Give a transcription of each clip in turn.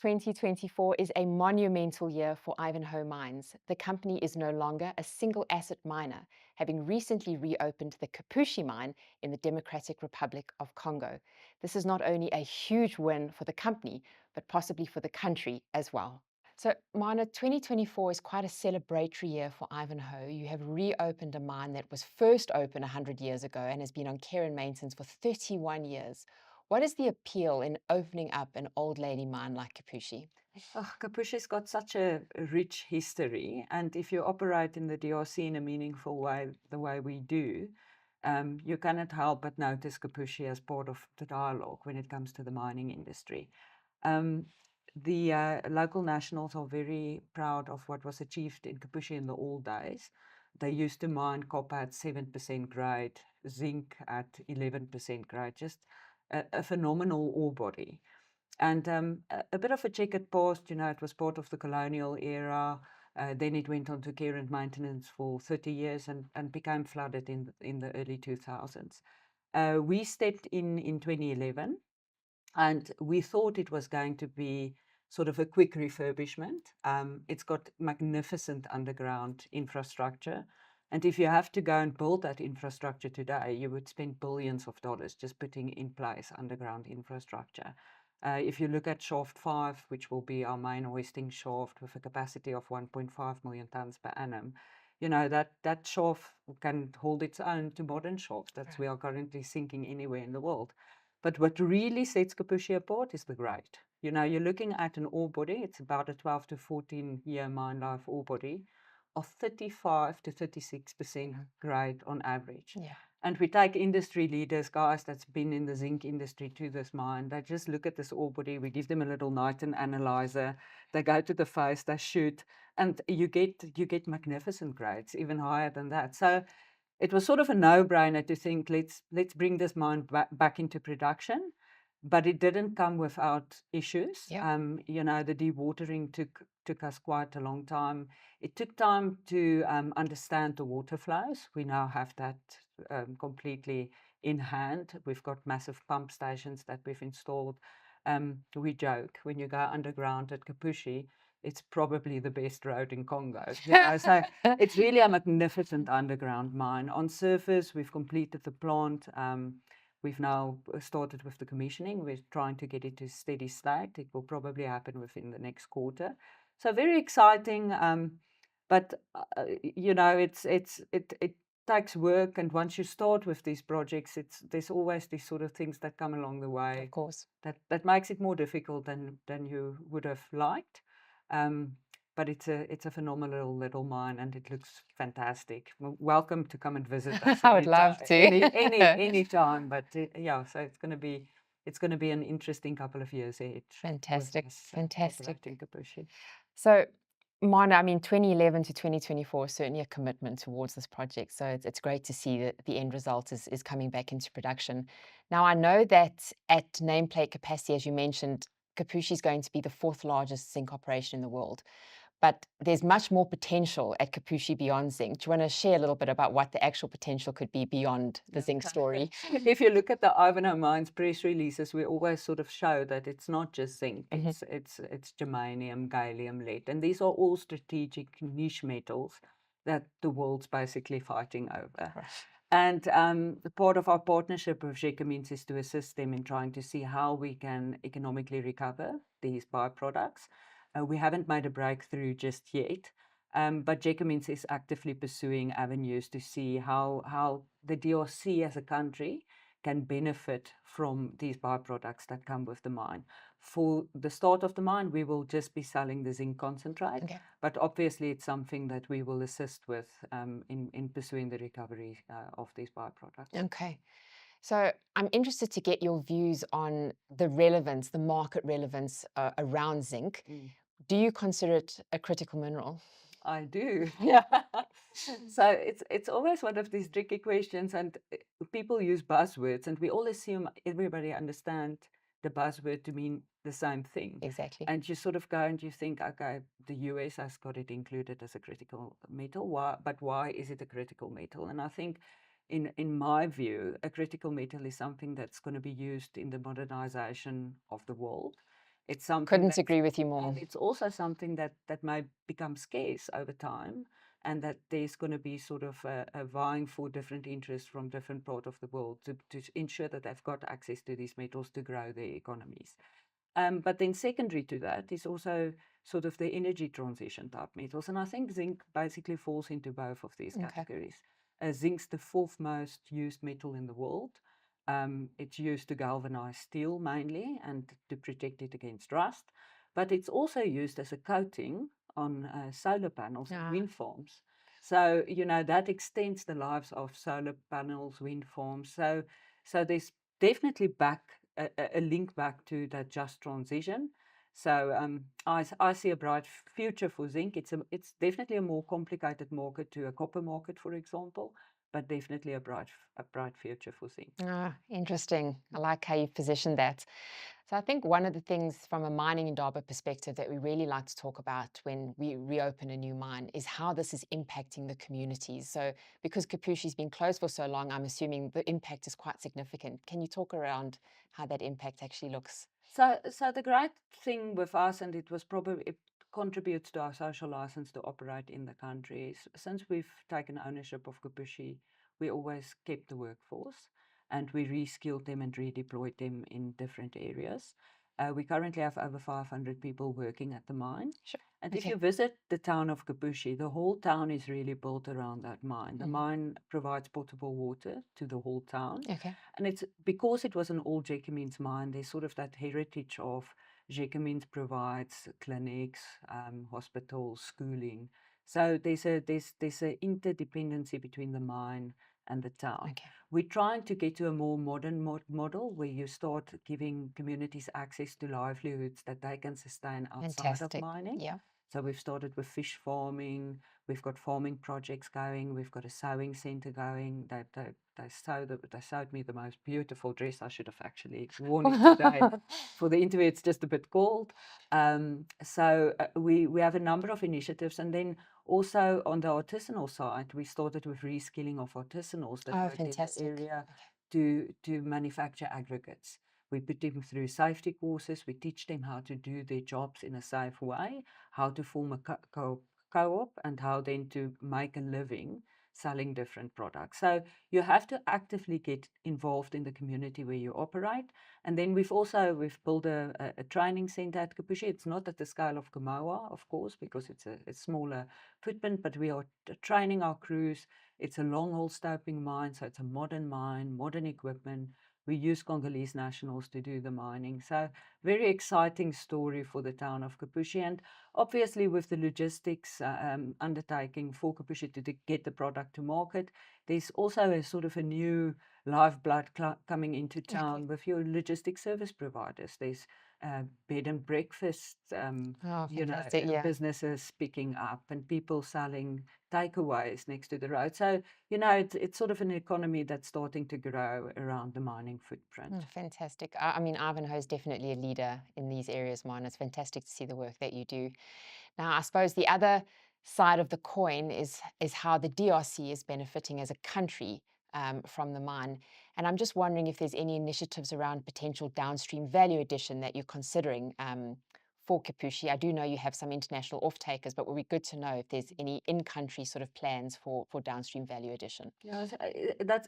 "2024 is a monumental year for Ivanhoe Mines. The company is no longer a single asset miner, having recently reopened the Kushi Mine in the Democratic Republic of Congo. This is not only a huge win for the company, but possibly for the country as well." So, Marna, 2024 is quite a celebratory year for Ivanhoe. You have reopened a mine that was first opened 100 years ago and has been on care and maintenance for 31 years. What is the appeal in opening up an old lady mine like Kushi? Oh, Kapushi's got such a rich history, and if you operate in the DRC in a meaningful way, the way we do, you cannot help but notice Kapushi as part of the dialogue when it comes to the mining industry. Um, the local nationals are very proud of what was achieved in Kapushi in the old days. They used to mine copper at 7% grade, zinc at 11% grade, just a phenomenal ore body. And a bit of a checkered past, it was part of the colonial era. Then it went on to care and maintenance for 30 years and became flooded in the early 2000s. We stepped in 2011, and we thought it was going to be sort of a quick refurbishment. It's got magnificent underground infrastructure. And if you have to go and build that infrastructure today, you would spend billions of dollars just putting in place underground infrastructure. If you look at Shaft 5, which will be our main hoisting shaft with a capacity of 1.5 million tons per annum, that shaft can hold its own to modern shafts that we are currently sinking anywhere in the world. But what really sets Kapushi apart is the grade. You're looking at an ore body, it's about a 12 to 14 year mine life ore body of 35 to 36% grade on average. Yeah. And we take industry leaders, guys that's been in the zinc industry to this mine. They just look at this ore body. We give them a little Niton analyzer. They go to the face, they shoot, and you get magnificent grades, even higher than that. So it was sort of a no-brainer to think let's bring this mine back into production, but it didn't come without issues. Yep. The dewatering took us quite a long time. It took time to understand the water flows. We now have that completely in hand. We've got massive pump stations that we've installed. We joke when you go underground at Kapushi, it's probably the best road in Congo. So it's really a magnificent underground mine. On surface, we've completed the plant. We've now started with the commissioning. We're trying to get it to steady state. It will probably happen within the next quarter. So very exciting. But it takes work, and once you start with these projects, there's always these sort of things that come along the way. Of course. That makes it more difficult than you would have liked. But it's a phenomenal little mine, and it looks fantastic. Welcome to come and visit us. I would love to. Any time. But yeah, so it's going to be an interesting couple of years ahead. Fantastic. Fantastic. Kapushi. So, Marna, I mean, 2011 to 2024 is certainly a commitment towards this project. So it's great to see that the end result is coming back into production. Now, I know that at nameplate capacity, as you mentioned, Kapushi is going to be the fourth largest zinc operation in the world. But there's much more potential at Kapushi beyond zinc. Do you want to share a little bit about what the actual potential could be beyond the zinc story? If you look at the Ivanhoe Mines press releases, we always sort of show that it's not just zinc. It's germanium, gallium, lead, and these are all strategic niche metals that the world's basically fighting over. Right. And part of our partnership with Mines is to assist them in trying to see how we can economically recover these byproducts. We haven't made a breakthrough just yet, but Mines is actively pursuing avenues to see how the DRC as a country can benefit from these byproducts that come with the mine. For the start of the mine, we will just be selling the zinc concentrate, but obviously it's something that we will assist with in pursuing the recovery of these byproducts. Okay. So I'm interested to get your views on the relevance, the market relevance around zinc. Do you consider it a critical mineral? I do. Yeah. So it's always one of these tricky questions, and people use buzzwords, and we all assume everybody understands the buzzword to mean the same thing. Exactly. And you sort of go and you think, okay, the US has got it included as a critical metal. Why? But why is it a critical metal? And I think, in my view, a critical metal is something that's going to be used in the modernization of the world. It's something Couldn't that, agree with you and more. it's also something that may become scarce over time, and that there's going to be sort of a vying for different interests from different parts of the world to ensure that they've got access to these metals to grow their economies. But then secondary to that is also sort of the energy transition type metals. And I think zinc basically falls into both of these Okay. categories. Zinc's the fourth most used metal in the world. It's used to galvanize steel mainly and to protect it against rust. But it's also used as a coating on solar panels and Ah, wind farms. So, that extends the lives of solar panels, wind farms. So there's definitely a link back to that just transition. So I see a bright future for zinc. It's definitely a more complicated market to a copper market, for example, but definitely a bright future for zinc. interesting. I like how you've positioned that. So I think one of the things from a mining Indaba perspective that we really like to talk about when we reopen a new mine is how this is impacting the communities. So because Kapushi's been closed for so long, I'm assuming the impact is quite significant. Can you talk around how that impact actually looks? So the great thing with us, and it contributes to our social license to operate in the country, is since we've taken ownership of Kapushi, we always kept the workforce, and we reskilled them and redeployed them in different areas. We currently have over 500 people working at the mine. Sure. And if Okay. you visit the town of Kapushi, the whole town is really built around that mine. The Mhm. mine provides potable water to the whole town. Okay. And it's because it was an old Jacobins mine, there's sort of that heritage of Jacobins provides clinics, hospitals, schooling. So there's a interdependency between the mine and the town. Okay. We're trying to get to a more modern model where you start giving communities access to livelihoods that they can sustain outside of Fantastic. mining. Yeah. So we've started with fish farming. We've got farming projects going. We've got a sewing center going. They sewed me the most beautiful dress. I should have actually worn it today for the interview. It's just a bit cold. We have a number of initiatives, and then also on the artisanal side, we started with reskilling of artisanals that Oh, worked in the fantastic. area Okay. to manufacture aggregates. We put them through safety courses. We teach them how to do their jobs in a safe way, how to form a co-op, and how then to make a living selling different products. So you have to actively get involved in the community where you operate. And then we've built a training center at Kapushi. It's not at the scale of Kamoa, of course, because it's a smaller footprint, but we are training our crews. It's a long hole stoping mine, so it's a modern mine, modern equipment. We use Congolese nationals to do the mining. So very exciting story for the town of Kapushi. And obviously with the logistics undertaking for Kapushi to get the product to market, there's also a sort of a new lifeblood coming into Okay. town with your logistic service providers. There's bed and breakfast, Oh, fantastic. Yeah. businesses picking up and people selling takeaways next to the road. So, it's sort of an economy that's starting to grow around the mining footprint. Fantastic. I mean, Ivanhoe is definitely a leader in these areas, Marna. It's fantastic to see the work that you do. Now, I suppose the other side of the coin is how the DRC is benefiting as a country from the mine. And I'm just wondering if there's any initiatives around potential downstream value addition that you're considering for Kipushi. I do know you have some international off-takers, but it would be good to know if there's any in-country sort of plans for downstream value addition. Yeah,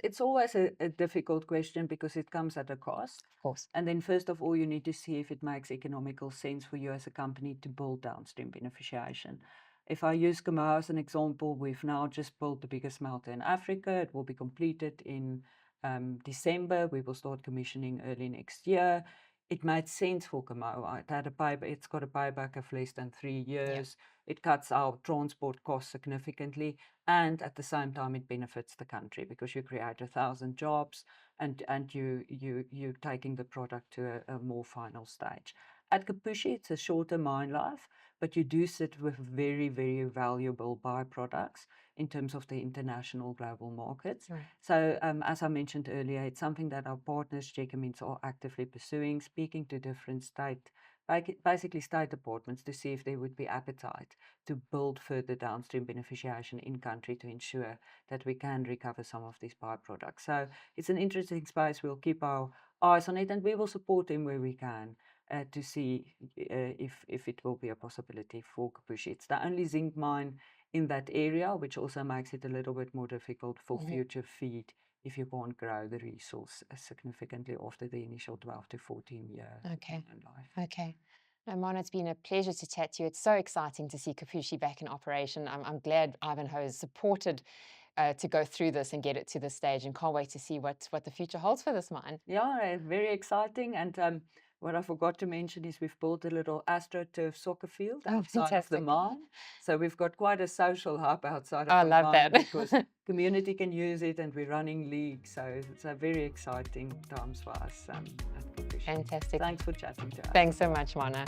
it's always a difficult question because it comes at a cost. Of course. And then first of all, you need to see if it makes economical sense for you as a company to build downstream beneficiation. If I use Kamoa as an example, we've now just built the biggest smelter in Africa. It will be completed in December. We will start commissioning early next year. It made sense for Kamoa. It's got a payback of less than 3 Yeah. years. It cuts our transport costs significantly, and at the same time it benefits the country because you create 1,000 jobs, and you're taking the product to a more final stage. At Kapushi, it's a shorter mine life, but you do sit with very, very valuable byproducts in terms of the international global markets. Right. So, as I mentioned earlier, it's something that our partners, Jacobins, are actively pursuing, speaking to different state basically state departments to see if there would be appetite to build further downstream beneficiation in country to ensure that we can recover some of these byproducts. So it's an interesting space. We'll keep our eyes on it, and we will support them where we can to see if it will be a possibility for Kushi. It's the only zinc mine in that area, which also makes it a little bit more difficult for future feed if you can't grow the resource significantly after the initial 12 to 14 year Okay. life. Okay. No, Marna, it's been a pleasure to chat to you. It's so exciting to see Kushi back in operation. I'm glad Ivanhoe has supported to go through this and get it to this stage, and can't wait to see what the future holds for this mine. Yeah, very exciting. And what I forgot to mention is we've built a little AstroTurf soccer field Oh, outside of the fantastic. mine. So we've got quite a social hub outside of I the love mine that. because community can use it and we're running leagues. So it's a very exciting times for us at Kushi. Fantastic. Thanks for chatting to us. Thanks so much, Marna.